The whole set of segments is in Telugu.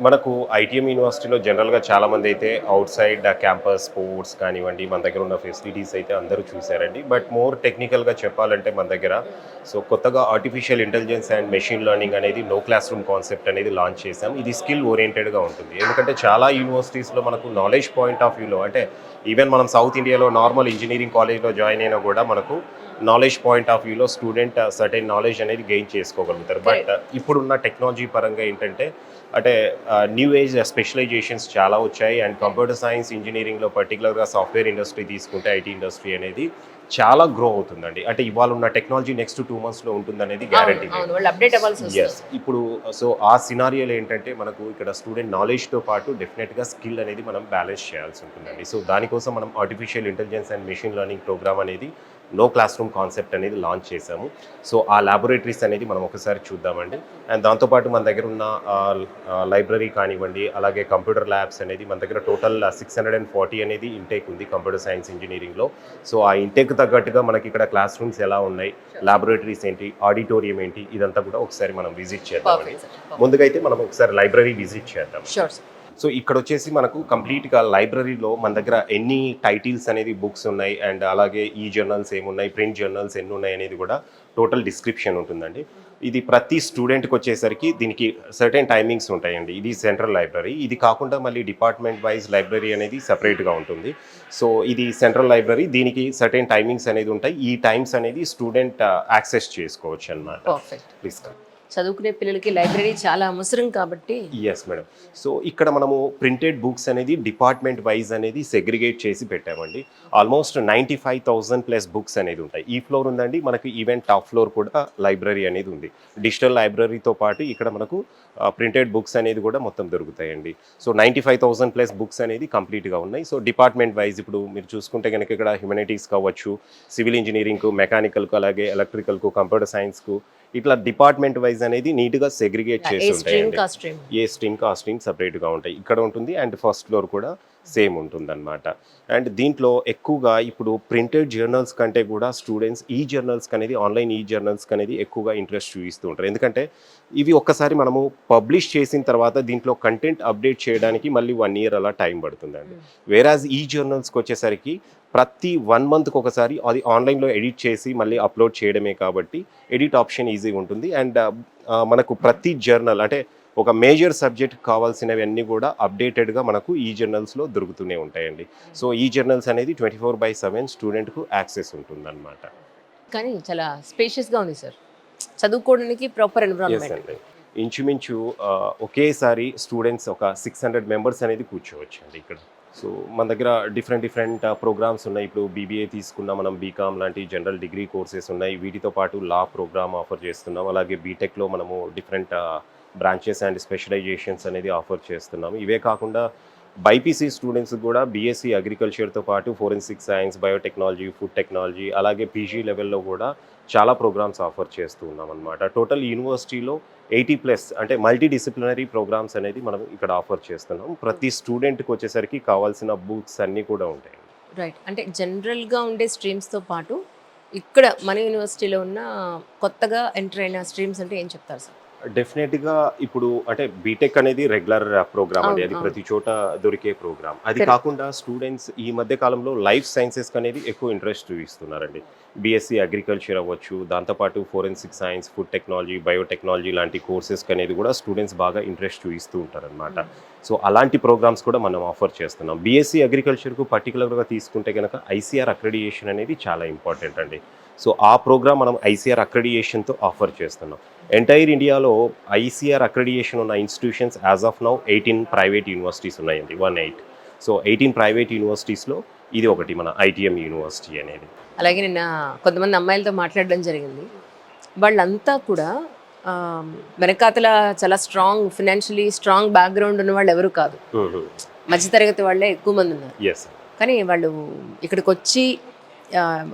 మనకు ఐటీఎం యూనివర్సిటీలో జనరల్‌గా చాలామంది అయితే ఔట్ సైడ్ క్యాంపస్ స్పోర్ట్స్ కానివ్వండి, మన దగ్గర ఉన్న ఫెసిలిటీస్ అయితే అందరూ చూసారండి. బట్ మోర్ టెక్నికల్‌గా చెప్పాలంటే మన దగ్గర కొత్తగా artificial intelligence and machine learning అనేది నో క్లాస్ రూమ్ కాన్సెప్ట్ అనేది లాంచ్ చేసాం. ఇది స్కిల్ ఓరియెంటెడ్‌గా ఉంటుంది. ఎందుకంటే చాలా యూనివర్సిటీస్‌లో మనకు నాలెడ్జ్ పాయింట్ ఆఫ్ వ్యూలో అంటే ఈవెన్ మనం సౌత్ ఇండియాలో నార్మల్ ఇంజినీరింగ్ కాలేజ్‌లో జాయిన్ అయినా కూడా మనకు నాలెడ్జ్ పాయింట్ ఆఫ్ వ్యూలో స్టూడెంట్ సర్టెన్ నాలెడ్జ్ అనేది గెయిన్ చేసుకోగలుగుతారు. బట్ ఇప్పుడున్న టెక్నాలజీ పరంగా ఏంటంటే అంటే న్యూ ఏజ్ స్పెషలైజేషన్స్ చాలా వచ్చాయి. అండ్ కంప్యూటర్ సైన్స్ ఇంజనీరింగ్‌లో పర్టిక్యులర్‌గా సాఫ్ట్‌వేర్ ఇండస్ట్రీ తీసుకుంటే ఐటీ ఇండస్ట్రీ అనేది చాలా గ్రో అవుతుందండి. అంటే ఇవాళ ఉన్న టెక్నాలజీ నెక్స్ట్ 2 మంత్స్‌లో ఉంటుందనేది గ్యారంటీ లేదు. వాళ్ళు అప్డేట్ అవ్వాల్సి యెస్. వస్తుంది. ఇప్పుడు ఆ సినారియోలో ఏంటంటే మనకు ఇక్కడ స్టూడెంట్ నాలెడ్జ్‌తో పాటు డెఫినిట్‌గా స్కిల్ అనేది మనం బ్యాలెన్స్ చేయాల్సి ఉంటుందండి. సో దానికోసం మనం artificial intelligence and machine learning programme అనేది నో క్లాస్ రూమ్ కాన్సెప్ట్ అనేది లాంచ్ చేశాము. సో ఆ ల్యాబొరేటరీస్ అనేది మనం ఒకసారి చూద్దామండి. అండ్ దాంతోపాటు మన దగ్గర ఉన్న లైబ్రరీ కానివ్వండి, అలాగే కంప్యూటర్ ల్యాబ్స్ అనేది మన దగ్గర టోటల్ 640 అనేది ఇంటేక్ ఉంది కంప్యూటర్ సైన్స్ ఇంజినీరింగ్‌లో. సో ఆ ఇంటేక్ తగ్గట్టుగా మనకి ఇక్కడ క్లాస్ రూమ్స్ ఎలా ఉన్నాయి, ల్యాబొరేటరీస్ ఏంటి, ఆడిటోరియం ఏంటి, ఇదంతా కూడా ఒకసారి మనం విజిట్ చేద్దామండి. ముందుగా అయితే మనం ఒకసారి లైబ్రరీ విజిట్ చేద్దాం. Sure sir. సో ఇక్కడొచ్చేసి మనకు కంప్లీట్‌గా లైబ్రరీలో మన దగ్గర ఎన్ని టైటిల్స్ అనేది బుక్స్ ఉన్నాయి అండ్ అలాగే ఈ జర్నల్స్ ఏమున్నాయి, ప్రింట్ జర్నల్స్ ఎన్నున్నాయి అనేది కూడా టోటల్ డిస్క్రిప్షన్ ఉంటుందండి. ఇది ప్రతి స్టూడెంట్‌కొచ్చేసరికి దీనికి సర్టెన్ టైమింగ్స్ ఉంటాయండి. ఇది సెంట్రల్ లైబ్రరీ. ఇది కాకుండా మళ్ళీ డిపార్ట్మెంట్ వైస్ లైబ్రరీ అనేది సెపరేట్‌గా ఉంటుంది. సో ఇది సెంట్రల్ లైబ్రరీ. దీనికి సర్టెన్ టైమింగ్స్ అనేది ఉంటాయి. ఈ టైమ్స్ అనేది స్టూడెంట్ యాక్సెస్ చేసుకోవచ్చనమాట. పర్ఫెక్ట్. Please come. చదువుకునే పిల్లలకి లైబ్రరీ చాలా అవసరం కాబట్టి యెస్ మేడం. సో ఇక్కడ మనము ప్రింటెడ్ బుక్స్ అనేది డిపార్ట్మెంట్ వైజ్ అనేది సెగ్రిగేట్ చేసి పెట్టామండి. ఆల్మోస్ట్ 95,000+ బుక్స్ అనేది ఉంటాయి. ఈ ఫ్లోర్ ఉందండి. మనకి ఈవెన్ టాప్ ఫ్లోర్ కూడా లైబ్రరీ అనేది ఉంది. డిజిటల్ లైబ్రరీతో పాటు ఇక్కడ మనకు ప్రింటెడ్ బుక్స్ అనేది కూడా మొత్తం దొరుకుతాయండి. సో 95,000+ బుక్స్ అనేది కంప్లీట్‌గా ఉన్నాయి. సో డిపార్ట్మెంట్ వైజ్ ఇప్పుడు మీరు చూసుకుంటే గనక ఇక్కడ హ్యుమానిటీస్ కావచ్చు, సివిల్ ఇంజినీరింగ్‌కు, మెకానికల్‌కు, అలాగే ఎలక్ట్రికల్‌కు, కంప్యూటర్ సైన్స్‌కు ఇట్లా డిపార్ట్మెంట్ వైజ్ అనేది నీట్‌గా సెగ్రిగేట్ చేసి ఉంటాయండి. ఏ స్ట్రీమ్ కా స్ట్రీమ్ సెపరేట్‌గా ఉంటాయి. ఇక్కడ ఉంటుంది అండ్ ఫస్ట్ ఫ్లోర్ కూడా సేమ్ ఉంటుందన్నమాట. అండ్ దీంట్లో ఎక్కువగా ఇప్పుడు ప్రింటెడ్ జర్నల్స్ కంటే కూడా స్టూడెంట్స్ ఈ జర్నల్స్‌కి అనేది ఆన్‌లైన్ ఈ జర్నల్స్‌కి అనేది ఎక్కువగా ఇంట్రెస్ట్ చూపిస్తూ ఉంటారు. ఎందుకంటే ఇవి ఒక్కసారి మనము పబ్లిష్ చేసిన తర్వాత దీంట్లో కంటెంట్ అప్డేట్ చేయడానికి మళ్ళీ 1 ఇయర్ అలా టైం పడుతుందండి. వేరాజ్ ఈ జర్నల్స్‌కి వచ్చేసరికి ప్రతి 1 మంత్‌కి ఒకసారి అది ఆన్‌లైన్‌లో ఎడిట్ చేసి మళ్ళీ అప్లోడ్ చేయడమే కాబట్టి ఎడిట్ ఆప్షన్ ఈజీగా ఉంటుంది. అండ్ మనకు ప్రతి జర్నల్ అంటే ఒక మేజర్ సబ్జెక్ట్ కావాల్సినవి అన్నీ కూడా అప్డేటెడ్గా మనకు ఈ జర్నల్స్లో దొరుకుతూనే ఉంటాయండి. సో ఈ జర్నల్స్ అనేది 24/7 స్టూడెంట్కు యాక్సెస్ ఉంటుందన్నమాట. కానీ చాలా స్పేషియస్‌గా ఉంది సార్. చదువుకోవడానికి ప్రాపర్ ఎస్ ఎన్విరాన్మెంట్. అండి. ఇంచుమించు ఒకేసారి స్టూడెంట్స్ ఒక 600 మెంబర్స్ అనేది కూర్చోవచ్చండి ఇక్కడ. సో మన దగ్గర డిఫరెంట్ ప్రోగ్రామ్స్ ఉన్నాయి. ఇప్పుడు బీబీఏ తీసుకున్నా, మనం బీకామ్ లాంటి జనరల్ డిగ్రీ కోర్సెస్ ఉన్నాయి. వీటితో పాటు లా ప్రోగ్రామ్ ఆఫర్ చేస్తున్నాం. అలాగే బీటెక్లో మనము డిఫరెంట్ బ్రాంచెస్ అండ్ స్పెషలైజేషన్స్ అనేది ఆఫర్ చేస్తున్నాము. ఇవే కాకుండా బైపీసీ స్టూడెంట్స్కి కూడా బీఎస్సీ అగ్రికల్చర్తో పాటు forensic science, biotechnology, food technology, అలాగే పీజీ లెవెల్లో కూడా చాలా ప్రోగ్రామ్స్ ఆఫర్ చేస్తూ ఉన్నాం అనమాట. టోటల్ యూనివర్సిటీలో 80+ అంటే మల్టీ డిసిప్లినరీ ప్రోగ్రామ్స్ అనేది మనం ఇక్కడ ఆఫర్ చేస్తున్నాం. ప్రతి స్టూడెంట్కి వచ్చేసరికి కావాల్సిన బుక్స్ అన్నీ కూడా ఉంటాయి. రైట్. అంటే జనరల్‌గా ఉండే స్ట్రీమ్స్‌తో పాటు ఇక్కడ మన యూనివర్సిటీలో ఉన్న కొత్తగా ఎంటర్ అయిన స్ట్రీమ్స్ అంటే ఏం చెప్తారు సార్? డెఫినెట్‌గా ఇప్పుడు అంటే బీటెక్ అనేది రెగ్యులర్ ప్రోగ్రామ్ అండి. అవును. అది అవును. ప్రతి చోట దొరికే ప్రోగ్రామ్. అది కరెక్ట్. కాకుండా స్టూడెంట్స్ ఈ మధ్య కాలంలో లైఫ్ సైన్సెస్‌కి అనేది ఎక్కువ ఇంట్రెస్ట్ చూపిస్తున్నారండి. బీఎస్సీ అగ్రికల్చర్ అవ్వచ్చు, దాంతోపాటు forensic science, food technology, biotechnology లాంటి కోర్సెస్‌కి అనేది కూడా స్టూడెంట్స్ బాగా ఇంట్రెస్ట్ చూపిస్తూ ఉంటారనమాట. సో అలాంటి ప్రోగ్రామ్స్ కూడా మనం ఆఫర్ చేస్తున్నాం. బీఎస్సీ అగ్రికల్చర్‌కు పర్టికులర్‌గా తీసుకుంటే గనక ఐసీఆర్ అక్రిడియేషన్ అనేది చాలా ఇంపార్టెంట్ అండి. సో ఆ ప్రోగ్రామ్ మనం ఐసీఆర్ అక్రిడియేషన్‌తో ఆఫర్ చేస్తున్నాం. ఎంటైర్ ఇండియాలో ఐసీఆర్ అక్రిడియేషన్ ఉన్న institutions as of now 18 private universities ఉన్నాయండి. 18. సో 18 ప్రైవేట్ యూనివర్సిటీస్‌లో ఇది ఒకటి మన ఐటీఎం యూనివర్సిటీ అనేది. అలాగే నిన్న కొంతమంది అమ్మాయిలతో మాట్లాడడం జరిగింది. వాళ్ళంతా కూడా వెనకాతల చాలా స్ట్రాంగ్ ఫినాన్షియలీ స్ట్రాంగ్ బ్యాక్‌గ్రౌండ్ ఉన్న వాళ్ళు ఎవరు కాదు. మధ్యతరగతి వాళ్ళే ఎక్కువ మంది ఉన్నారు. యెస్. కానీ వాళ్ళు ఇక్కడికొచ్చి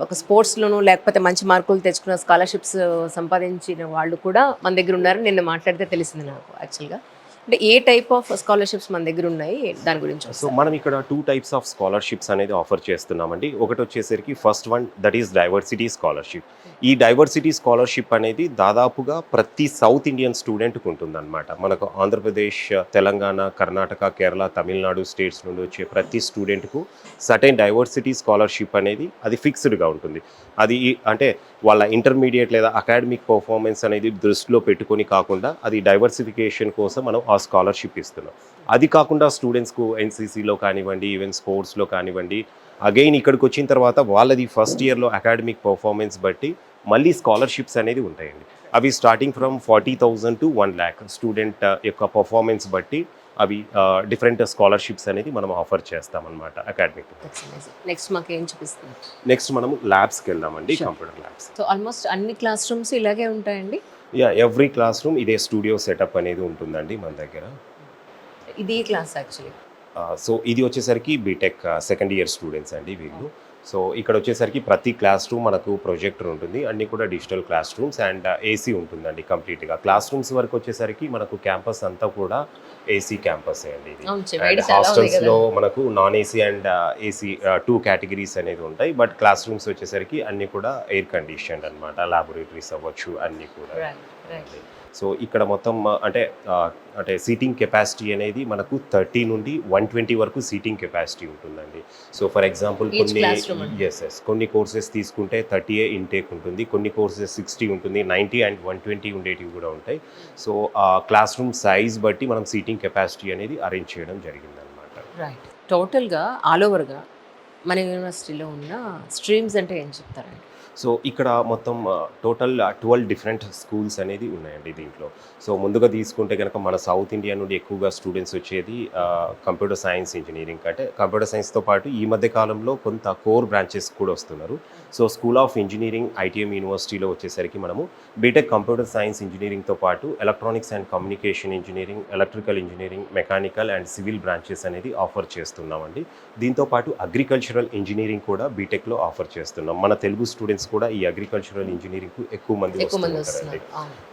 ఒక స్పోర్ట్స్‌లోనూ లేకపోతే మంచి మార్కులు తెచ్చుకున్న స్కాలర్‌షిప్స్ సంపాదించిన వాళ్ళు కూడా మన దగ్గర ఉన్నారని నిన్న మాట్లాడితే తెలిసింది నాకు యాక్చువల్‌గా. అంటే ఏ టైప్ ఆఫ్ స్కాలర్షిప్స్ మన దగ్గర ఉన్నాయి దాని గురించి సో మనం ఇక్కడ 2 టైప్స్ ఆఫ్ స్కాలర్షిప్స్ అనేది ఆఫర్ చేస్తున్నామండి. ఒకటి వచ్చేసరికి first one that is diversity scholarship. ఈ డైవర్సిటీ స్కాలర్షిప్ అనేది దాదాపుగా ప్రతి సౌత్ ఇండియన్ స్టూడెంట్కి ఉంటుందన్నమాట. మనకు ఆంధ్రప్రదేశ్, తెలంగాణ, కర్ణాటక, కేరళ, తమిళనాడు స్టేట్స్ నుండి వచ్చే ప్రతి స్టూడెంట్కు సర్టెన్ డైవర్సిటీ స్కాలర్షిప్ అనేది అది ఫిక్స్డ్గా ఉంటుంది. అది అంటే వాళ్ళ ఇంటర్మీడియట్ లేదా అకాడమిక్ పర్ఫార్మెన్స్ అనేది దృష్టిలో పెట్టుకొని కాకుండా అది డైవర్సిఫికేషన్ కోసం మనం ఆ స్కాలర్షిప్ ఇస్తున్నాం. అది కాకుండా స్టూడెంట్స్కు ఎన్సీసీలో కానివ్వండి, ఈవెన్ స్పోర్ట్స్లో కానివ్వండి, అగైన్ ఇక్కడికి వచ్చిన తర్వాత వాళ్ళది ఫస్ట్ ఇయర్లో అకాడమిక్ పర్ఫార్మెన్స్ బట్టి మళ్ళీ స్కాలర్షిప్స్ అనేది ఉంటాయండి. అవి starting from 40,000 to 1 lakh student యొక్క పర్ఫార్మెన్స్ బట్టి అవి డిఫరెంట్ స్కాలర్షిప్స్ అనేది మనం ఆఫర్ చేస్తామన్నమాట అకాడమిక్. నెక్స్ట్ మాకు ఏం చూపిస్తుంది? నెక్స్ట్ మనము ల్యాబ్స్కి వెళ్దామండి, కంప్యూటర్ ల్యాబ్స్. సో ఆల్మోస్ట్ అన్ని క్లాస్ రూమ్స్ ఇలాగే ఉంటాయండి? ఎవ్రీ క్లాస్ రూమ్ ఇదే స్టూడియో సెటప్ అనేది ఉంటుందండి మన దగ్గర. ఇది క్లాస్ యాక్చువల్లీ. సో ఇది వచ్చేసరికి బీటెక్ సెకండ్ ఇయర్ స్టూడెంట్స్ అండి వీళ్ళు. సో ఇక్కడ వచ్చేసరికి ప్రతి క్లాస్ రూమ్ మనకు ప్రొజెక్టర్ ఉంటుంది, అన్నీ కూడా digital class rooms and AC ఉంటుందండి కంప్లీట్గా. క్లాస్ రూమ్స్ వరకు వచ్చేసరికి మనకు క్యాంపస్ అంతా కూడా ఏసీ క్యాంపస్ అండి ఇది. అండ్ హాస్టల్స్లో మనకు non AC and AC 2 categories అనేది ఉంటాయి. బట్ క్లాస్ రూమ్స్ వచ్చేసరికి అన్నీ కూడా ఎయిర్ కండిషన్డ్ అనమాట, ల్యాబొరేటరీస్ అవ్వచ్చు అన్నీ కూడా. సో ఇక్కడ మొత్తం అంటే సీటింగ్ కెపాసిటీ అనేది మనకు 30 నుండి 120 వరకు సీటింగ్ కెపాసిటీ ఉంటుందండి. సో ఫర్ ఎగ్జాంపుల్ కొన్ని కోర్సెస్ తీసుకుంటే 30 ఇంటేక్ ఉంటుంది, కొన్ని కోర్సెస్ 60 ఉంటుంది, 90 అండ్ 120 ఉండేటివి కూడా ఉంటాయి. సో క్లాస్ రూమ్ సైజ్ బట్టి మనం సీటింగ్ కెపాసిటీ అనేది అరేంజ్ చేయడం జరిగిందనమాట. రైట్. టోటల్గా ఆల్ ఓవర్గా మన యూనివర్సిటీలో ఉన్న స్ట్రీమ్స్ అంటే ఏం చెప్తారండి? సో ఇక్కడ మొత్తం టోటల్ 12 డిఫరెంట్ స్కూల్స్ అనేది ఉన్నాయండి దీంట్లో. సో ముందుగా తీసుకుంటే కనుక మన సౌత్ ఇండియా నుండి ఎక్కువగా స్టూడెంట్స్ వచ్చేది కంప్యూటర్ సైన్స్ ఇంజనీరింగ్. అంటే కంప్యూటర్ సైన్స్తో పాటు ఈ మధ్య కాలంలో కొంత కోర్ బ్రాంచెస్ కూడా వస్తున్నారు. So school of engineering ITM యూనివర్సిటీలో వచ్చేసరికి మనము బీటెక్ కంప్యూటర్ సైన్స్ ఇంజనీరింగ్తో పాటు electronics and communication engineering, electrical engineering, mechanical and civil branches అనేది ఆఫర్ చేస్తున్నామండి. దీంతోపాటు అగ్రికల్చరల్ ఇంజనీరింగ్ కూడా బీటెక్లో ఆఫర్ చేస్తున్నాం. మన తెలుగు స్టూడెంట్స్ కూడా ఈ అగ్రికల్చరల్ ఇంజనీరింగ్కు ఎక్కువ మంది వస్తుంటారండి.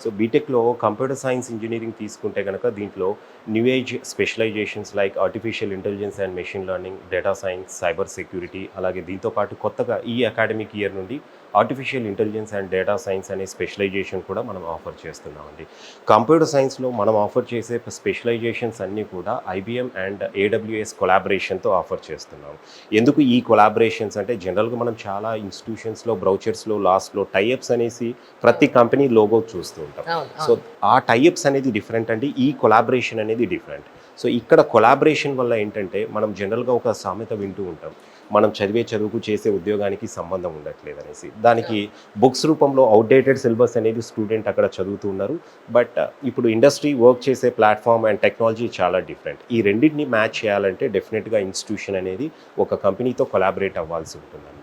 సో బీటెక్లో కంప్యూటర్ సైన్స్ ఇంజనీరింగ్ తీసుకుంటే కనుక దీంట్లో new age specialisations like artificial intelligence and machine learning, data science, cyber security, అలాగే దీంతోపాటు కొత్తగా ఈ అకాడమిక్ ఇయర్ నుండి artificial intelligence and data science అనే స్పెషలైజేషన్ కూడా మనం ఆఫర్ చేస్తున్నామండి. కంప్యూటర్ సైన్స్లో మనం ఆఫర్ చేసే స్పెషలైజేషన్స్ అన్నీ కూడా ఐబిఎం అండ్ ఏడబ్ల్యూఎస్ కొలాబరేషన్తో ఆఫర్ చేస్తున్నాం. ఎందుకు ఈ కొలాబరేషన్స్ అంటే జనరల్గా మనం చాలా ఇన్స్టిట్యూషన్స్లో బ్రౌచర్స్లో లాస్ట్లో టైఅప్స్ అనేసి ప్రతి కంపెనీ లోగో చూస్తూ ఉంటాం. సో ఆ టైఅప్స్ అనేది డిఫరెంట్ అండి, ఈ కొలాబరేషన్ అనేది డిఫరెంట్. సో ఇక్కడ కొలాబరేషన్ వల్ల ఏంటంటే మనం జనరల్గా ఒక సామెత వింటూ ఉంటాం, మనం చదివే చదువుకు చేసే ఉద్యోగానికి సంబంధం ఉండట్లేదు అనేసి. దానికి బుక్స్ రూపంలో అవుట్డేటెడ్ సిలబస్ అనేది స్టూడెంట్ అక్కడ చదువుతున్నారు. బట్ ఇప్పుడు ఇండస్ట్రీ వర్క్ చేసే ప్లాట్ఫామ్ అండ్ టెక్నాలజీ చాలా డిఫరెంట్. ఈ రెండింటిని మ్యాచ్ చేయాలంటే డెఫినెట్గా ఇన్స్టిట్యూషన్ అనేది ఒక కంపెనీతో కొలాబరేట్ అవ్వాల్సి ఉంటుందన్నమాట.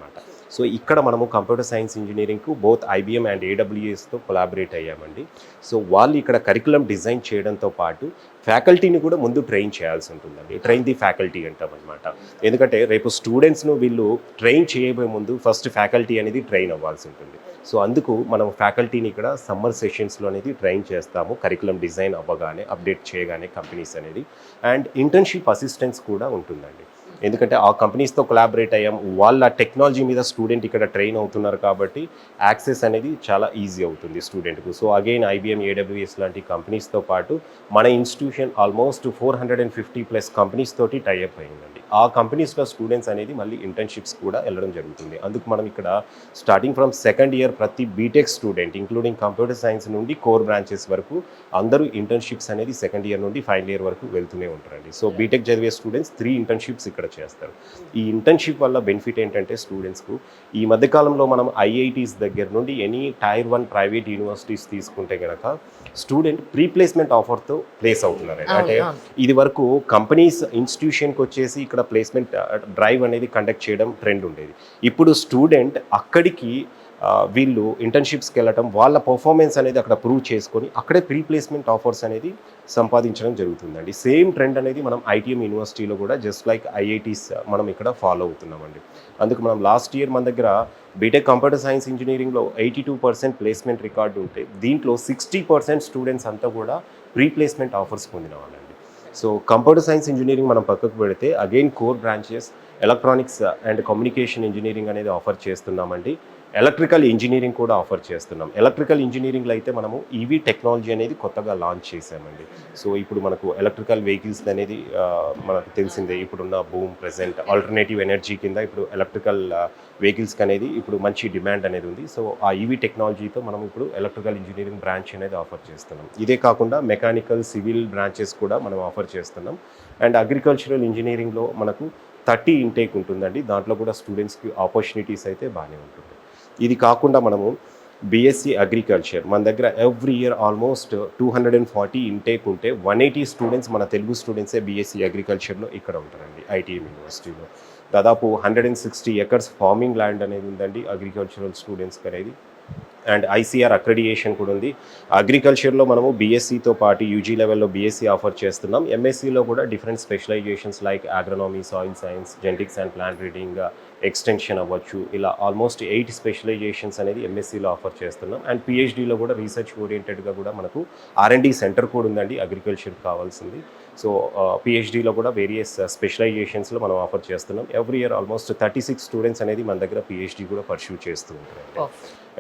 సో ఇక్కడ మనము కంప్యూటర్ సైన్స్ ఇంజనీరింగ్కు బోత్ ఐబిఎం అండ్ ఏడబ్ల్యూఎస్తో కొలాబరేట్ అయ్యామండి. సో వాళ్ళు ఇక్కడ కరికులం డిజైన్ చేయడంతో పాటు ఫ్యాకల్టీని కూడా ముందు ట్రైన్ చేయాల్సి ఉంటుందండి. ట్రైన్ ది ఫ్యాకల్టీ అంటాం అనమాట. ఎందుకంటే రేపు స్టూడెంట్స్ను వీళ్ళు ట్రైన్ చేయబోయే ముందు ఫస్ట్ ఫ్యాకల్టీ అనేది ట్రైన్ అవ్వాల్సి ఉంటుంది. సో అందుకు మనం ఫ్యాకల్టీని ఇక్కడ సమ్మర్ సెషన్స్లో అనేది ట్రైన్ చేస్తాము, కరికులం డిజైన్ అవ్వగానే, అప్డేట్ చేయగానే కంపెనీస్ అనేది. అండ్ ఇంటర్న్షిప్ అసిస్టెన్స్ కూడా ఉంటుందండి. ఎందుకంటే ఆ కంపెనీస్తో కొలాబరేట్ అయ్యాం, వాళ్ళ టెక్నాలజీ మీద స్టూడెంట్ ఇక్కడ ట్రైన్ అవుతున్నారు కాబట్టి యాక్సెస్ అనేది చాలా ఈజీ అవుతుంది స్టూడెంట్కు. సో అగైన్ ఐబిఎం, ఏడబ్ల్యూఎస్ లాంటి కంపెనీస్తో పాటు మన ఇన్స్టిట్యూషన్ ఆల్మోస్ట్ 450+ కంపెనీస్ తోటి టైఅప్ అయిందండి. ఆ కంపెనీస్లో స్టూడెంట్స్ అనేది మళ్ళీ ఇంటర్న్షిప్స్ కూడా వెళ్ళడం జరుగుతుంది. అందుకు మనం ఇక్కడ స్టార్టింగ్ ఫ్రమ్ సెకండ్ ఇయర్ ప్రతి BTech student including computer science నుండి కోర్ బ్రాంచెస్ వరకు అందరూ ఇంటర్న్షిప్స్ అనేది సెకండ్ ఇయర్ నుండి ఫైనల్ ఇయర్ వరకు వెళ్తూనే ఉంటారండి. సో బీటెక్ చదివే స్టూడెంట్స్ 3 ఇంటర్న్షిప్స్ ఇక్కడ చేస్తారు. ఈ ఇంటర్న్షిప్ వల్ల బెనిఫిట్ ఏంటంటే స్టూడెంట్స్కు ఈ మధ్యకాలంలో మనం ఐఐటీస్ దగ్గర నుండి ఎనీ టైర్ 1 ప్రైవేట్ యూనివర్సిటీస్ తీసుకుంటే కనుక స్టూడెంట్ ప్రీ ప్లేస్మెంట్ ఆఫర్తో ప్లేస్ అవుతున్నారు. అంటే ఇది వరకు కంపెనీస్ ఇన్స్టిట్యూషన్కి వచ్చేసి ఇక్కడ ప్లేస్మెంట్ డ్రైవ్ అనేది కండక్ట్ చేయడం ట్రెండ్ ఉండేది. ఇప్పుడు స్టూడెంట్ అక్కడికి వీళ్ళు ఇంటర్న్షిప్స్కి వెళ్ళటం, వాళ్ళ పర్ఫార్మెన్స్ అనేది అక్కడ ప్రూవ్ చేసుకొని అక్కడే ప్రీ ప్లేస్మెంట్ ఆఫర్స్ అనేది సంపాదించడం జరుగుతుందండి. సేమ్ ట్రెండ్ అనేది మనం ఐటీఎం యూనివర్సిటీలో కూడా జస్ట్ లైక్ ఐఐటీస్ మనం ఇక్కడ ఫాలో అవుతున్నామండి. అందుకు మనం లాస్ట్ ఇయర్ మన దగ్గర బీటెక్ కంప్యూటర్ సైన్స్ ఇంజనీరింగ్లో 82% ప్లేస్మెంట్ రికార్డు ఉంటే దీంట్లో 60% స్టూడెంట్స్ అంతా కూడా ప్లేస్మెంట్ ఆఫర్స్ పొందిన వాళ్ళండి. సో కంప్యూటర్ సైన్స్ ఇంజనీరింగ్ మనం పక్కకు పెడితే again core branches electronics and communication engineering అనేది ఆఫర్ చేస్తున్నామండి. ఎలక్ట్రికల్ ఇంజనీరింగ్ కూడా ఆఫర్ చేస్తున్నాం. ఎలక్ట్రికల్ ఇంజనీరింగ్లో అయితే మనము ఈవీ టెక్నాలజీ అనేది కొత్తగా లాంచ్ చేసామండి. సో ఇప్పుడు మనకు ఎలక్ట్రికల్ వెహికల్స్ అనేది మనకు తెలిసిందే, ఇప్పుడున్న బూమ్ ప్రెజెంట్ ఆల్టర్నేటివ్ ఎనర్జీ కింద ఇప్పుడు ఎలక్ట్రికల్ వెహికల్స్కి అనేది ఇప్పుడు మంచి డిమాండ్ అనేది ఉంది. సో ఆ ఈవీ టెక్నాలజీతో మనం ఇప్పుడు ఎలక్ట్రికల్ ఇంజనీరింగ్ బ్రాంచ్ అనేది ఆఫర్ చేస్తున్నాం. ఇదే కాకుండా మెకానికల్ సివిల్ బ్రాంచెస్ కూడా మనం ఆఫర్ చేస్తున్నాం. అండ్ అగ్రికల్చరల్ ఇంజనీరింగ్లో మనకు 30 ఇంటేక్ ఉంటుందండి. దాంట్లో కూడా స్టూడెంట్స్కి ఆపర్చునిటీస్ అయితే బాగానే ఉంటుంది. ఇది కాకుండా మనము బీఎస్సీ అగ్రికల్చర్ మన దగ్గర ఎవ్రీ ఇయర్ ఆల్మోస్ట్ 240 ఇంటేక్ ఉంటే 180 స్టూడెంట్స్ మన తెలుగు స్టూడెంట్సే బీఎస్సీ అగ్రికల్చర్లో ఇక్కడ ఉంటారండి ఐటీఎం యూనివర్సిటీలో. దాదాపు 160 ఎకర్స్ ఫార్మింగ్ ల్యాండ్ అనేది ఉందండి అగ్రికల్చరల్ స్టూడెంట్స్కి అనేది. అండ్ ఐసీఆర్ అక్రెడియేషన్ కూడా ఉంది. అగ్రికల్చర్లో మనము బీఎస్సీతో పాటు యూజీ లెవెల్లో బీఎస్సీ ఆఫర్ చేస్తున్నాం. ఎంఎస్సీలో కూడా different specialisations like agronomy, soil science, genetics and plant breeding, extension అవ్వచ్చు, ఇలా ఆల్మోస్ట్ 8 స్పెషలైజేషన్స్ అనేది ఎంఎస్సీలో ఆఫర్ చేస్తున్నాం. అండ్ పిహెచ్డీలో కూడా రీసెర్చ్ ఓరియంటెడ్గా కూడా మనకు R&D సెంటర్ కూడా ఉందండి అగ్రికల్చర్కి కావాల్సింది. సో పిహెచ్డీలో కూడా వేరియస్ స్పెషలైజేషన్స్లో మనం ఆఫర్ చేస్తున్నాం. ఎవ్రీ ఇయర్ ఆల్మోస్ట్ 36 స్టూడెంట్స్ అనేది మన దగ్గర పిహెచ్డీ కూడా పర్స్యూ చేస్తూ ఉంటారు.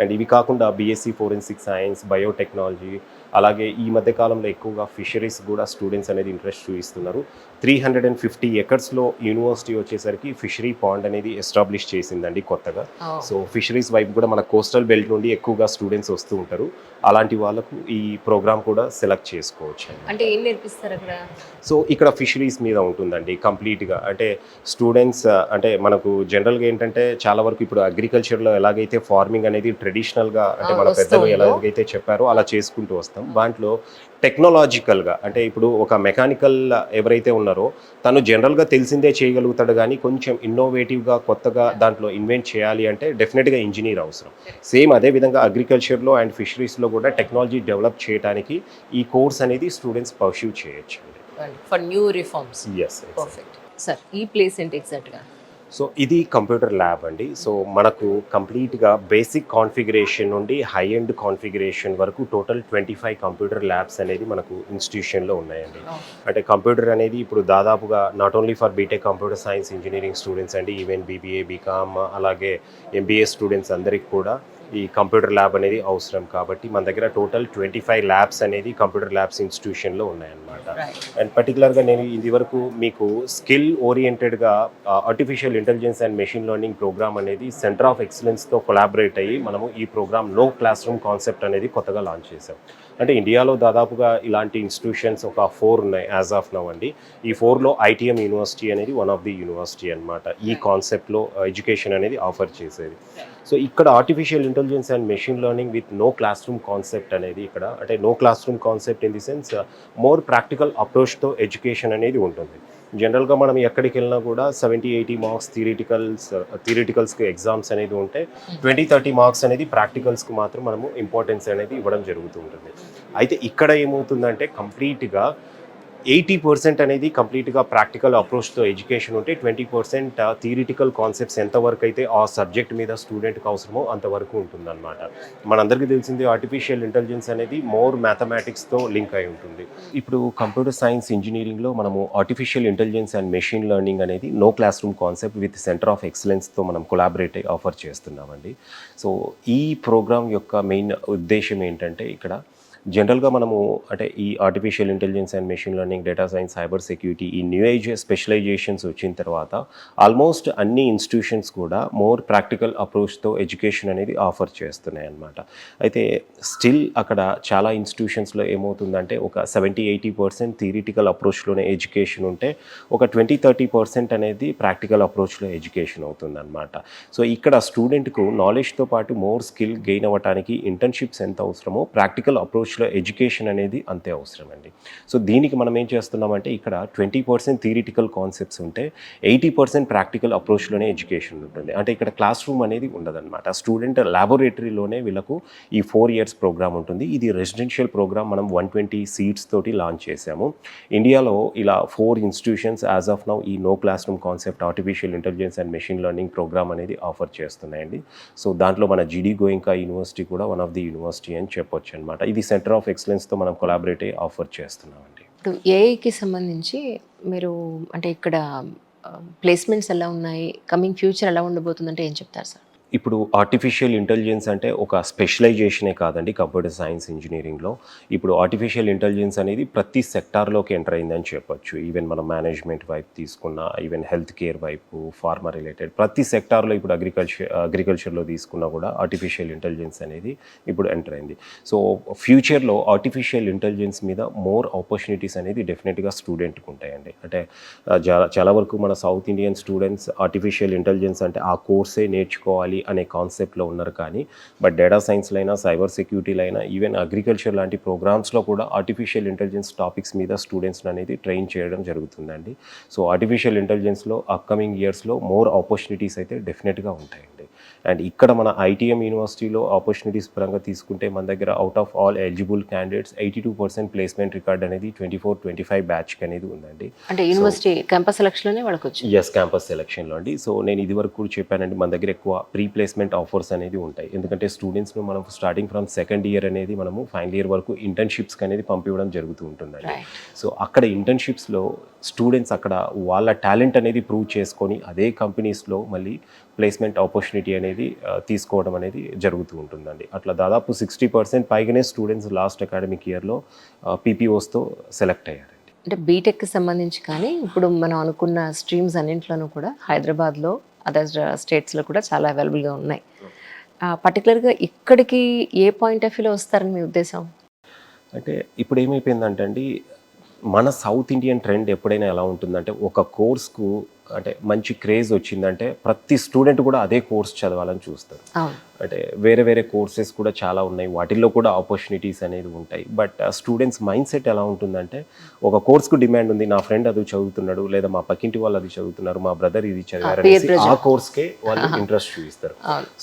అండ్ ఇవి కాకుండా బీఎస్సీ ఫోరెన్సిక్ సైన్స్, బయోటెక్నాలజీ, అలాగే ఈ మధ్య కాలంలో ఎక్కువగా ఫిషరీస్ కూడా స్టూడెంట్స్ అనేది ఇంట్రెస్ట్ చూపిస్తున్నారు. 350 ఎకర్స్లో యూనివర్సిటీ వచ్చేసరికి ఫిషరీ పాండ్ అనేది ఎస్టాబ్లిష్ చేసిందండి కొత్తగా. సో ఫిషరీస్ వైపు కూడా మన కోస్టల్ బెల్ట్ నుండి ఎక్కువగా స్టూడెంట్స్ వస్తూ ఉంటారు. అలాంటి వాళ్ళకు ఈ ప్రోగ్రామ్ కూడా సెలెక్ట్ చేసుకోవచ్చు. అంటే ఏం నేర్పిస్తారు అక్కడ? సో ఇక్కడ ఫిషరీస్ మీద ఉంటుందండి కంప్లీట్గా. అంటే స్టూడెంట్స్ అంటే మనకు జనరల్గా ఏంటంటే చాలా వరకు ఇప్పుడు అగ్రికల్చర్లో ఎలాగైతే ఫార్మింగ్ అనేది ట్రెడిషనల్గా అంటే మన పెద్దలు ఎలాగైతే చెప్పారో అలా చేసుకుంటూ వస్తాం. దాంట్లో టెక్నాలజికల్గా అంటే ఇప్పుడు ఒక మెకానికల్ ఎవరైతే ఉన్నారో తను జనరల్గా తెలిసిందే చేయగలుగుతాడు, కానీ కొంచెం ఇన్నోవేటివ్గా కొత్తగా దాంట్లో ఇన్వెంట్ చేయాలి అంటే డెఫినెట్గా ఇంజనీర్ అవసరం. సేమ్ అదేవిధంగా అగ్రికల్చర్లో అండ్ ఫిషరీస్లో కూడా టెక్నాలజీ డెవలప్ చేయడానికి ఈ కోర్స్ అనేది స్టూడెంట్స్ పర్స్యూ చేయొచ్చు. For new reforms. Yes, perfect sir. ఈ ప్లేస్ ఏంటి ఎగ్జాక్ట్గా? సో ఇది కంప్యూటర్ ల్యాబ్ అండి. సో మనకు కంప్లీట్గా బేసిక్ కాన్ఫిగరేషన్ నుండి హై ఎండ్ కాన్ఫిగరేషన్ వరకు టోటల్ 25 కంప్యూటర్ ల్యాబ్స్ అనేది మనకు ఇన్స్టిట్యూషన్లో ఉన్నాయండి. అంటే కంప్యూటర్ అనేది ఇప్పుడు దాదాపుగా not only for BTech computer science engineering students అండి, ఈవెన్ బీబీఏ, బీకామ్, అలాగే ఎంబీఏ స్టూడెంట్స్ అందరికి కూడా ఈ కంప్యూటర్ ల్యాబ్ అనేది అవసరం. కాబట్టి మన దగ్గర టోటల్ 25 ల్యాబ్స్ అనేది కంప్యూటర్ ల్యాబ్స్ ఇన్స్టిట్యూషన్లో ఉన్నాయన్నమాట. అండ్ పర్టికులర్గా నేను ఇది వరకు మీకు స్కిల్ ఓరియంటెడ్గా artificial intelligence and machine learning programme అనేది సెంటర్ ఆఫ్ ఎక్సలెన్స్తో కొలాబరేట్ అయ్యి మనము ఈ programme no classroom concept అనేది కొత్తగా లాంచ్ చేసాం. అంటే ఇండియాలో దాదాపుగా ఇలాంటి ఇన్స్టిట్యూషన్స్ ఒక 4 ఉన్నాయి యాజ్ ఆఫ్ నౌ అండి. ఈ 4లో ఐటీఎం యూనివర్సిటీ అనేది వన్ ఆఫ్ ది యూనివర్సిటీ అనమాట ఈ కాన్సెప్ట్లో ఎడ్యుకేషన్ అనేది ఆఫర్ చేసేది. సో ఇక్కడ artificial intelligence and machine learning with no classroom concept అనేది ఇక్కడ అంటే no classroom concept in the sense more practical అప్రోచ్తో ఎడ్యుకేషన్ అనేది ఉంటుంది. జనరల్గా మనం ఎక్కడికి వెళ్ళినా కూడా 70-80 మార్క్స్ థియరిటికల్స్కి ఎగ్జామ్స్ అనేది ఉంటే 20-30 మార్క్స్ అనేది ప్రాక్టికల్స్కి మాత్రం మనము ఇంపార్టెన్స్ అనేది ఇవ్వడం జరుగుతూ ఉంటుంది. అయితే ఇక్కడ ఏమవుతుందంటే కంప్లీట్గా 80% అనేది కంప్లీట్గా ప్రాక్టికల్ అప్రోచ్తో ఎడ్యుకేషన్ ఉంటే 20% థియరిటికల్ కాన్సెప్ట్స్ ఎంతవరకు అయితే ఆ సబ్జెక్ట్ మీద స్టూడెంట్కి అవసరమో అంతవరకు ఉంటుందన్నమాట. మనందరికీ తెలిసింది ఆర్టిఫిషియల్ ఇంటెలిజెన్స్ అనేది మోర్ మ్యాథమెటిక్స్తో లింక్ అయి ఉంటుంది. ఇప్పుడు కంప్యూటర్ సైన్స్ ఇంజనీరింగ్లో మనము artificial intelligence and machine learning అనేది no classroom concept with centre of ఎక్సలెన్స్తో మనం కొలాబరేట్ అయ్యి ఆఫర్ చేస్తున్నామండి. సో ఈ ప్రోగ్రామ్ యొక్క మెయిన్ ఉద్దేశం ఏంటంటే ఇక్కడ జనరల్గా మనము అంటే ఈ artificial intelligence and machine learning, data science, cyber security ఈ న్యూ ఏజ్ స్పెషలైజేషన్స్ వచ్చిన తర్వాత ఆల్మోస్ట్ అన్ని ఇన్స్టిట్యూషన్స్ కూడా మోర్ ప్రాక్టికల్ అప్రోచ్తో ఎడ్యుకేషన్ అనేది ఆఫర్ చేస్తున్నాయి అన్నమాట. అయితే స్టిల్ అక్కడ చాలా ఇన్స్టిట్యూషన్స్లో ఏమవుతుందంటే ఒక 70-80% థియరిటికల్ అప్రోచ్లోనే ఎడ్యుకేషన్ ఉంటే ఒక 20-30% అనేది ప్రాక్టికల్ అప్రోచ్లో ఎడ్యుకేషన్ అవుతుందన్నమాట. సో ఇక్కడ స్టూడెంట్కు నాలెడ్జ్తో పాటు మోర్ స్కిల్ గెయిన్ అవ్వడానికి ఇంటర్న్షిప్స్ ఎంత అవసరమో ప్రాక్టికల్ అప్రోచ్ ఎడ్యుకేషన్ అనేది అంతే అవసరం అండి. సో దీనికి మనం ఏం చేస్తున్నామంటే ఇక్కడ 20% థియరిటికల్ కాన్సెప్ట్స్ ఉంటే 80% ప్రాక్టికల్ అప్రోచ్లోనే ఎడ్యుకేషన్ ఉంటుంది. అంటే ఇక్కడ క్లాస్ రూమ్ అనేది ఉండదన్నమాట. స్టూడెంట్ ల్యాబొరేటరీలోనే వీళ్ళకు ఈ 4 years ప్రోగ్రామ్ ఉంటుంది. ఇది రెసిడెన్షియల్ ప్రోగ్రామ్ మనం 120 సీట్స్ తోటి లాంచ్ చేశాము. ఇండియాలో ఇలా 4 ఇన్స్టిట్యూషన్స్ యాజ్ ఆఫ్ నౌ ఈ no classroom concept artificial intelligence and machine learning programme అనేది ఆఫర్ చేస్తున్నాయండి. సో దాంట్లో మన జీడీ గోయింకా యూనివర్సిటీ కూడా వన్ ఆఫ్ ది యూనివర్సిటీ అని చెప్పొచ్చు అనమాట. ఇది సెంటర్ సెంటర్ ఆఫ్ ఎక్సలెన్స్తో మనం కొలాబరేట్ అయ్యి ఆఫర్ చేస్తున్నామండి. ఇప్పుడు ఏఐకి సంబంధించి మీరు అంటే ఇక్కడ ప్లేస్మెంట్స్ ఎలా ఉన్నాయి, కమింగ్ ఫ్యూచర్ ఎలా ఉండబోతుందంటే ఏం చెప్తారు సార్? ఇప్పుడు ఆర్టిఫిషియల్ ఇంటెలిజెన్స్ అంటే ఒక స్పెషలైజేషనే కాదండి కంప్యూటర్ సైన్స్ ఇంజనీరింగ్లో. ఇప్పుడు ఆర్టిఫిషియల్ ఇంటెలిజెన్స్ అనేది ప్రతి సెక్టార్లోకి ఎంటర్ అయిందని చెప్పొచ్చు. ఈవెన్ మనం మేనేజ్మెంట్ వైపు తీసుకున్న, ఈవెన్ హెల్త్ కేర్ వైపు, ఫార్మా రిలేటెడ్ ప్రతి సెక్టార్లో, ఇప్పుడు అగ్రికల్చర్లో తీసుకున్నా కూడా ఆర్టిఫిషియల్ ఇంటెలిజెన్స్ అనేది ఇప్పుడు ఎంటర్ అయింది. సో ఫ్యూచర్లో ఆర్టిఫిషియల్ ఇంటెలిజెన్స్ మీద మోర్ ఆపర్చునిటీస్ అనేది డెఫినెట్గా స్టూడెంట్కి ఉంటాయండి. అంటే చాలా వరకు మన south Indian students artificial intelligence అంటే ఆ కోర్సే నేర్చుకోవాలి అనే కాన్సెప్ట్లో ఉన్నారు. కానీ బట్ డేటా సైన్స్లో అయినా, సైబర్ సెక్యూరిటీలో అయినా, ఈవెన్ అగ్రికల్చర్ లాంటి ప్రోగ్రామ్స్లో కూడా ఆర్టిఫిషియల్ ఇంటెలిజెన్స్ టాపిక్స్ మీద స్టూడెంట్స్ అనేది ట్రైన్ చేయడం జరుగుతుందండి. సో ఆర్టిఫిషియల్ ఇంటెలిజెన్స్లో అప్కమింగ్ ఇయర్స్లో మోర్ ఆపర్చునిటీస్ అయితే డెఫినెట్గా ఉంటాయండి. అండ్ ఇక్కడ మన ఐటీఎం యూనివర్సిటీలో ఆపర్చునిటీస్ పరంగా తీసుకుంటే మన దగ్గర out of all eligible candidates 82% placement record అనేది 24-25 బ్యాచ్కి అనేది ఉందండి. అంటే యూనివర్సిటీ క్యాంపస్ సెలక్షన్లోనే వాళ్ళకి వచ్చింది. ఎస్, క్యాంపస్ సెలక్షన్లో అండి. సో నేను ఇది వరకు కూడా చెప్పానండి, మన దగ్గర ఎక్కువ ప్రీ ప్లేస్మెంట్ ఆఫర్స్ అనేది ఉంటాయి. ఎందుకంటే స్టూడెంట్స్ను మనం స్టార్టింగ్ ఫ్రమ్ సెకండ్ ఇయర్ అనేది మనము ఫైనల్ ఇయర్ వరకు ఇంటర్న్షిప్స్కి అనేది పంపించడం జరుగుతూ ఉంటుందండి. సో అక్కడ ఇంటర్న్షిప్స్లో స్టూడెంట్స్ అక్కడ వాళ్ళ టాలెంట్ అనేది ప్రూవ్ చేసుకొని అదే కంపెనీస్లో మళ్ళీ ప్లేస్మెంట్ ఆపర్చునిటీ అనేది తీసుకోవడం అనేది జరుగుతూ ఉంటుందండి. అట్లా దాదాపు 60% పైగానే స్టూడెంట్స్ లాస్ట్ అకాడమిక్ ఇయర్లో పీపీఓస్తో సెలెక్ట్ అయ్యారు. అంటే బీటెక్కి సంబంధించి కానీ ఇప్పుడు మనం అనుకున్న స్ట్రీమ్స్ అన్నింటిలోనూ కూడా హైదరాబాద్లో, అదర్ స్టేట్స్లో కూడా చాలా అవైలబుల్గా ఉన్నాయి. పర్టికులర్గా ఇక్కడికి ఏ పాయింట్ ఆఫ్ వ్యూలో వస్తారని మీ ఉద్దేశం? అంటే ఇప్పుడు ఏమైపోయిందంటే అండి, మన సౌత్ ఇండియన్ ట్రెండ్ ఎప్పుడైనా ఎలా ఉంటుందంటే, ఒక కోర్స్కు అంటే మంచి క్రేజ్ వచ్చిందంటే ప్రతి స్టూడెంట్ కూడా అదే కోర్స్ చదవాలని చూస్తారు. అంటే వేరే వేరే కోర్సెస్ కూడా చాలా ఉన్నాయి, వాటిల్లో కూడా ఆపర్చునిటీస్ అనేది ఉంటాయి. బట్ స్టూడెంట్స్ మైండ్ సెట్ ఎలా ఉంటుందంటే, ఒక కోర్స్కు డిమాండ్ ఉంది, నా ఫ్రెండ్ అది చదువుతున్నాడు, లేదా మా పక్కింటి వాళ్ళు అది చదువుతున్నారు, మా బ్రదర్ ఇది చదివారు అనేసి ఆ కోర్స్కే వాళ్ళు ఇంట్రెస్ట్ చూపిస్తారు.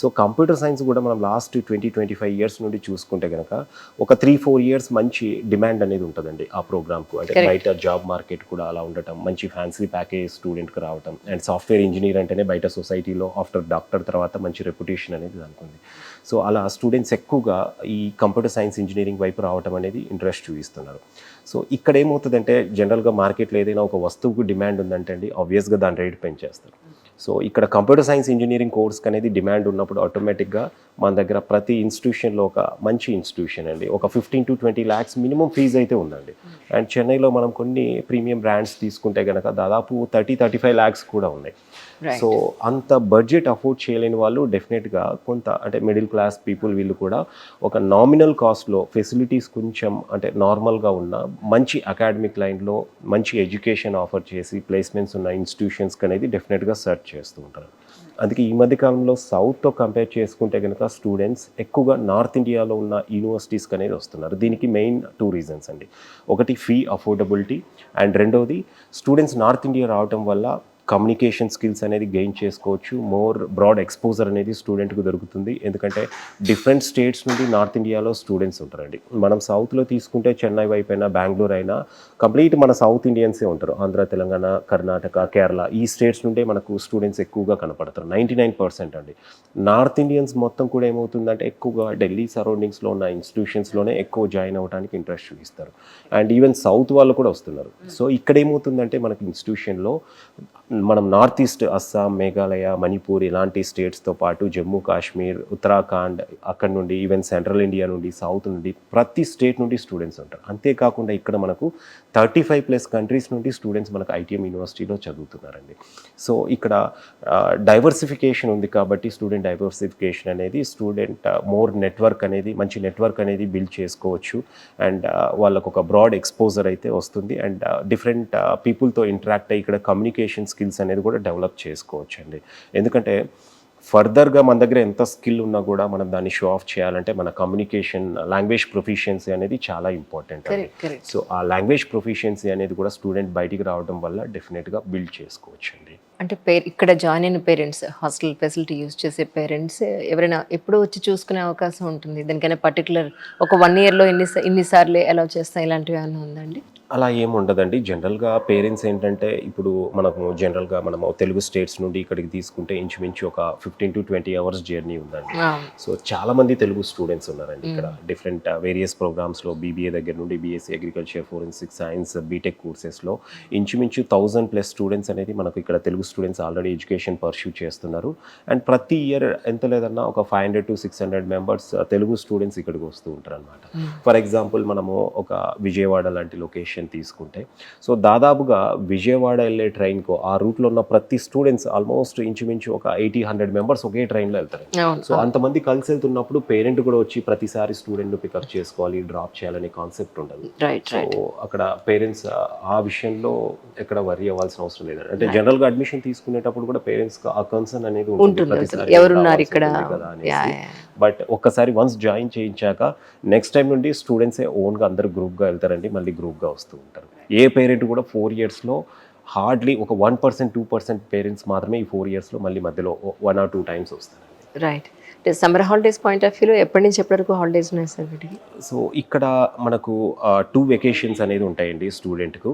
సో కంప్యూటర్ సైన్స్ కూడా మనం లాస్ట్ 20-25 ఇయర్స్ నుండి చూసుకుంటే కనుక ఒక 3-4 ఇయర్స్ మంచి డిమాండ్ అనేది ఉంటుందండి ఆ ప్రోగ్రామ్కు. అంటే బయట జాబ్ మార్కెట్ కూడా అలా ఉండటం, మంచి ఫ్యాన్సీ ప్యాకేజ్ స్టూడెంట్కి రావటం, అండ్ సాఫ్ట్వేర్ ఇంజనీర్ అంటేనే బయట సొసైటీలో ఆఫ్టర్ డాక్టర్ తర్వాత మంచి రెప్యుటేషన్ అనేది దానికి. సో అలా స్టూడెంట్స్ ఎక్కువగా ఈ కంప్యూటర్ సైన్స్ ఇంజనీరింగ్ వైపు రావటం అనేది ఇంట్రెస్ట్ చూపిస్తున్నారు. సో ఇక్కడ ఏమవుతుందంటే, జనరల్గా మార్కెట్లో ఏదైనా ఒక వస్తువుకు డిమాండ్ ఉందంటే అండి, ఆబ్వియస్గా దాని రేట్ పెంచేస్తారు. సో ఇక్కడ కంప్యూటర్ సైన్స్ ఇంజనీరింగ్ కోర్స్కి అనేది డిమాండ్ ఉన్నప్పుడు ఆటోమేటిక్గా మన దగ్గర ప్రతి ఇన్స్టిట్యూషన్లో ఒక మంచి ఇన్స్టిట్యూషన్ అండి ఒక 15-20 lakhs మినిమం ఫీజు అయితే ఉందండి. అండ్ చెన్నైలో మనం కొన్ని ప్రీమియం బ్రాండ్స్ తీసుకుంటే కనుక దాదాపు 30-35 lakhs కూడా ఉన్నాయి. సో అంత బడ్జెట్ అఫోర్డ్ చేయలేని వాళ్ళు డెఫినెట్గా కొంత అంటే మిడిల్ క్లాస్ పీపుల్ వీళ్ళు కూడా ఒక నామినల్ కాస్ట్లో ఫెసిలిటీస్ కొంచెం అంటే నార్మల్గా ఉన్న మంచి అకాడమిక్ లైన్లో మంచి ఎడ్యుకేషన్ ఆఫర్ చేసి ప్లేస్మెంట్స్ ఉన్న ఇన్స్టిట్యూషన్స్కి అనేది డెఫినెట్గా సెర్చ్ చేస్తూ ఉంటారు. అందుకే ఈ మధ్య కాలంలో సౌత్తో కంపేర్ చేసుకుంటే కనుక స్టూడెంట్స్ ఎక్కువగా నార్త్ ఇండియాలో ఉన్న యూనివర్సిటీస్కి అనేది వస్తున్నారు. దీనికి మెయిన్ 2 reasons అండి. ఒకటి ఫీ అఫోర్డబిలిటీ, అండ్ రెండవది స్టూడెంట్స్ నార్త్ ఇండియా రావటం వల్ల కమ్యూనికేషన్ స్కిల్స్ అనేది గెయిన్ చేసుకోవచ్చు, మోర్ బ్రాడ్ ఎక్స్పోజర్ అనేది స్టూడెంట్కి దొరుకుతుంది. ఎందుకంటే డిఫరెంట్ స్టేట్స్ నుండి నార్త్ ఇండియాలో స్టూడెంట్స్ ఉంటారండి. మనం సౌత్లో తీసుకుంటే చెన్నై వైపు అయినా, బెంగళూరు అయినా కంప్లీట్ మన సౌత్ ఇండియన్సే ఉంటారు. ఆంధ్ర, తెలంగాణ, కర్ణాటక, కేరళ ఈ స్టేట్స్ నుండే మనకు స్టూడెంట్స్ ఎక్కువగా కనపడతారు, 99% అండి. నార్త్ ఇండియన్స్ మొత్తం కూడా ఏమవుతుందంటే ఎక్కువగా ఢిల్లీ సరౌండింగ్స్లో ఉన్న ఇన్స్టిట్యూషన్స్లోనే ఎక్కువ జాయిన్ అవ్వడానికి ఇంట్రెస్ట్ చూపిస్తారు. అండ్ ఈవెన్ సౌత్ వాళ్ళు కూడా వస్తున్నారు. సో ఇక్కడ ఏమవుతుందంటే మనకి ఇన్స్టిట్యూషన్లో మనం నార్త్ ఈస్ట్ అస్సాం, మేఘాలయ, మణిపూర్ ఇలాంటి స్టేట్స్తో పాటు జమ్మూ కాశ్మీర్, ఉత్తరాఖండ్, అక్కడ నుండి ఈవెన్ సెంట్రల్ ఇండియా నుండి, సౌత్ నుండి ప్రతి స్టేట్ నుండి స్టూడెంట్స్ ఉంటారు. అంతేకాకుండా ఇక్కడ మనకు 35+ కంట్రీస్ నుండి స్టూడెంట్స్ మనకు ఐటీఎం యూనివర్సిటీలో చదువుతున్నారండి. సో ఇక్కడ డైవర్సిఫికేషన్ ఉంది కాబట్టి స్టూడెంట్ డైవర్సిఫికేషన్ అనేది స్టూడెంట్ మోర్ నెట్వర్క్ అనేది మంచి నెట్వర్క్ అనేది బిల్డ్ చేసుకోవచ్చు. అండ్ వాళ్ళకు ఒక బ్రాడ్ ఎక్స్పోజర్ అయితే వస్తుంది. అండ్ డిఫరెంట్ పీపుల్తో ఇంటరాక్ట్ అయ్యి ఇక్కడ కమ్యూనికేషన్ స్కిల్స్ అనేది కూడా డెవలప్ చేసుకోవచ్చు అండి. ఎందుకంటే ఫర్దర్గా మన దగ్గర ఎంత స్కిల్ ఉన్నా కూడా మనం దాన్ని షో ఆఫ్ చేయాలంటే మన కమ్యూనికేషన్ లాంగ్వేజ్ ప్రొఫిషియన్సీ అనేది చాలా ఇంపార్టెంట్. సో ఆ లాంగ్వేజ్ ప్రొఫిషియన్సీ అనేది కూడా స్టూడెంట్ బయటికి రావడం వల్ల డెఫినెట్గా బిల్డ్ చేసుకోవచ్చు అండి. అంటే ఇక్కడ జాయిన్ అయిన పేరెంట్స్, హాస్టల్ ఫెసిలిటీ యూజ్ చేసే పేరెంట్స్ ఎవరైనా ఎప్పుడు వచ్చి చూసుకునే అవకాశం ఉంటుంది? దానికైనా పర్టికులర్ ఒక 1 ఇయర్‌లో ఇన్నిసార్లు అలౌ చేస్తా ఇలాంటివి ఏమైనా ఉందండి? అలా ఏమి ఉండదండి. జనరల్‌గా పేరెంట్స్ ఏంటంటే, ఇప్పుడు మనము తెలుగు స్టేట్స్ నుండి ఇక్కడికి తీసుకుంటే ఇంచుమించు ఒక 15-20 అవర్స్ జర్నీ ఉందండి. అవును. సో చాలామంది తెలుగు స్టూడెంట్స్ ఉన్నారండి ఇక్కడ. డిఫరెంట్ వేరియస్ ప్రోగ్రామ్స్‌లో బీబీఏ దగ్గర నుండి BSc agriculture, forensic science, BTech కోర్సెస్‌లో ఇంచుమించు 1000+ స్టూడెంట్స్ అనేది మనకు ఇక్కడ Telugu students already education pursue చేస్తున్నారు. అండ్ ప్రతి ఇయర్ ఎంత లేదన్నా ఒక 500-600 మెంబర్స్ తెలుగు స్టూడెంట్స్ ఇక్కడికి వస్తూ ఉంటారనమాట. ఫర్ ఎగ్జాంపుల్ మనము ఒక విజయవాడ లాంటి లొకేషన్ తీసుకుంటే, సో దాదాపుగా విజయవాడ వెళ్ళే ట్రైన్కు ఆ రూట్లో ఉన్న ప్రతి స్టూడెంట్స్ ఆల్మోస్ట్ ఇంచుమించు ఒక 80-100 మెంబర్స్ ఒకే ట్రైన్లో వెళ్తారు. అవును. సో అంతమంది కలిసి వెళ్తున్నప్పుడు పేరెంట్ కూడా వచ్చి ప్రతిసారి స్టూడెంట్ను పికప్ చేసుకోవాలి, డ్రాప్ చేయాలనే కాన్సెప్ట్ ఉండదు. రైట్. సో అక్కడ పేరెంట్స్ ఆ విషయంలో ఎక్కడ వరీ అవ్వాల్సిన అవసరం లేదండి. అంటే జనరల్గా అడ్మిషన్ తీసుకునేటప్పుడు కూడా పేరెంట్స్ ఆ కన్సర్న్ అనేది ఉంటుంది. ప్రతిసారి ఎవరున్నారు ఇక్కడ కదా అనేసి. బట్ ఒక్కసారి వన్స్ జాయిన్ చేయించాక నెక్స్ట్ టైం నుండి స్టూడెంట్సే ఓన్గా అందరు గ్రూప్గా వెళ్తారండి, మళ్ళీ గ్రూప్గా వస్తూ ఉంటారు. ఏ పేరెంట్ కూడా 4 ఇయర్స్లో హార్డ్లీ ఒక 1%, 2% పేరెంట్స్ మాత్రమే ఈ 4 ఇయర్స్లో మళ్ళీ మధ్యలో 1 or 2 టైమ్స్ వస్తారు. Right. Summer holidays point of వ్యూలో ఎప్పటి నుంచి ఎప్పటి వరకు హాలిడేస్ ఉన్నాయి సార్ వీటికి? సో ఇక్కడ మనకు 2 వెకేషన్స్ అనేది ఉంటాయండి స్టూడెంట్కు.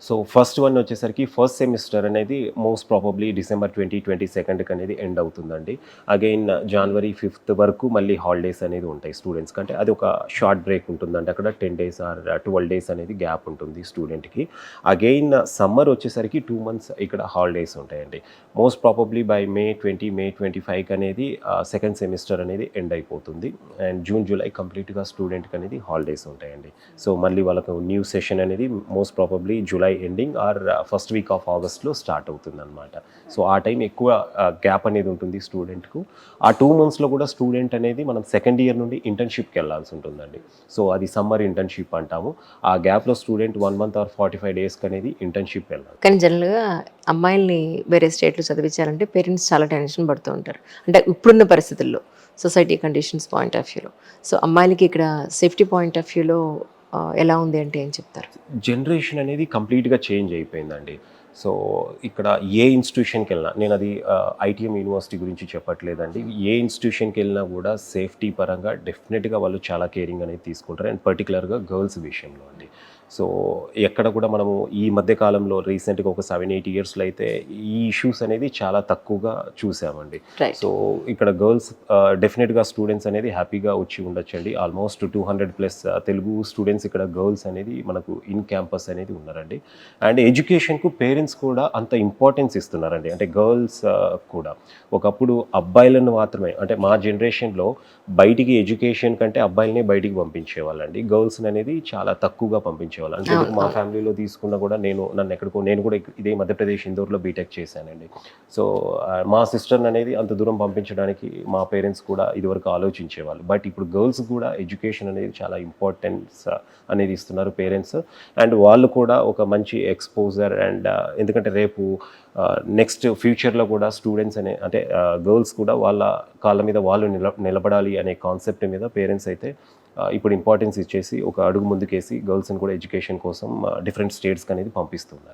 సో ఫస్ట్ వన్ వచ్చేసరికి ఫస్ట్ సెమిస్టర్ అనేది మోస్ట్ ప్రాబబ్లీ December 2022 అనేది ఎండ్ అవుతుందండి. అగైన్ January 5th వరకు మళ్ళీ హాలిడేస్ అనేది ఉంటాయి స్టూడెంట్స్ కంటే. అది ఒక షార్ట్ బ్రేక్ ఉంటుందండి. అక్కడ 10 days or 12 days అనేది గ్యాప్ ఉంటుంది స్టూడెంట్కి. అగైన్ సమ్మర్ వచ్చేసరికి 2 months ఇక్కడ హాలిడేస్ ఉంటాయండి. Most probably by May 20, May 25 అనేది సెకండ్ సెమిస్టర్ అనేది ఎండ్ అయిపోతుంది. అండ్ June, July కంప్లీట్గా స్టూడెంట్కి అనేది హాలిడేస్ ఉంటాయండి. సో మళ్ళీ వాళ్ళకు న్యూ సెషన్ అనేది most probably July ending or first week of ఆగస్ట్లో స్టార్ట్ అవుతుంది అనమాట. సో ఆ టైం ఎక్కువ గ్యాప్ అనేది ఉంటుంది స్టూడెంట్కు. ఆ 2 monthsలో కూడా స్టూడెంట్ అనేది మనం సెకండ్ ఇయర్ నుండి ఇంటర్న్షిప్కి వెళ్ళాల్సి ఉంటుందండి. సో అది సమ్మర్ ఇంటర్న్షిప్ అంటాము. ఆ గ్యాప్లో స్టూడెంట్ 1 month or 45 daysకి అనేది ఇంటర్న్షిప్ వెళ్ళాలి. కానీ జనరల్గా అమ్మాయిల్ని వేరే స్టేట్లో చదివించాలంటే పేరెంట్స్ చాలా టెన్షన్ పడుతూ ఉంటారు. అంటే ఇప్పుడున్న పరిస్థితుల్లో సొసైటీ కండిషన్స్ పాయింట్ ఆఫ్ వ్యూలో. సో అమ్మాయిలకి ఇక్కడ సేఫ్టీ పాయింట్ ఆఫ్ వ్యూలో ఎలా ఉంది అంటే ఏం చెప్తారు? జనరేషన్ అనేది కంప్లీట్గా చేంజ్ అయిపోయిందండి. సో ఇక్కడ ఏ ఇన్స్టిట్యూషన్కి వెళ్ళినా, నేను అది ITM యూనివర్సిటీ గురించి చెప్పట్లేదండి, ఏ ఇన్స్టిట్యూషన్కి వెళ్ళినా కూడా సేఫ్టీ పరంగా డెఫినెట్గా వాళ్ళు చాలా కేరింగ్ అనేది తీసుకుంటారు. అండ్ పర్టికులర్గా గర్ల్స్ విషయంలో అండి. సో ఎక్కడ కూడా మనము ఈ మధ్య కాలంలో రీసెంట్గా ఒక 7-8 yearsలో అయితే ఈ ఇష్యూస్ అనేది చాలా తక్కువగా చూసామండి. సో ఇక్కడ గర్ల్స్ డెఫినెట్గా స్టూడెంట్స్ అనేది హ్యాపీగా వచ్చి ఉండొచ్చండి. ఆల్మోస్ట్ 200+ తెలుగు స్టూడెంట్స్ ఇక్కడ గర్ల్స్ అనేది మనకు ఇన్ క్యాంపస్ అనేది ఉన్నారండి. అండ్ ఎడ్యుకేషన్కు పేరెంట్స్ కూడా అంత ఇంపార్టెన్స్ ఇస్తున్నారండి. అంటే గర్ల్స్ కూడా ఒకప్పుడు అబ్బాయిలను మాత్రమే, అంటే మా జనరేషన్లో బయటికి ఎడ్యుకేషన్ కంటే అబ్బాయిలనే బయటికి పంపించేవాళ్ళండి. గర్ల్స్ అనేది చాలా తక్కువగా పంపించేవాళ్ళు. అంటే మా ఫ్యామిలీలో తీసుకున్నా కూడా నేను కూడా ఇదే మధ్యప్రదేశ్ ఇందోర్లో బీటెక్ చేశానండి. సో మా సిస్టర్ని అనేది అంత దూరం పంపించడానికి మా పేరెంట్స్ కూడా ఇదివరకు ఆలోచించేవాళ్ళు. బట్ ఇప్పుడు గర్ల్స్ కూడా ఎడ్యుకేషన్ అనేది చాలా ఇంపార్టెన్స్ అనేది ఇస్తున్నారు పేరెంట్స్. అండ్ వాళ్ళు కూడా ఒక మంచి ఎక్స్పోజర్ అండ్ ఎందుకంటే రేపు నెక్స్ట్ ఫ్యూచర్లో కూడా స్టూడెంట్స్ అంటే గర్ల్స్ కూడా వాళ్ళ కాళ్ళ మీద వాళ్ళు నిలబడాలి అనే కాన్సెప్ట్ మీద పేరెంట్స్ అయితే ఇప్పుడు ఇంపార్టెన్స్ ఇచ్చేసి ఒక అడుగు ముందుకేసి గర్ల్స్ని కూడా ఎడ్యుకేషన్ కోసం డిఫరెంట్ స్టేట్స్కి అనేది పంపిస్తున్నారు.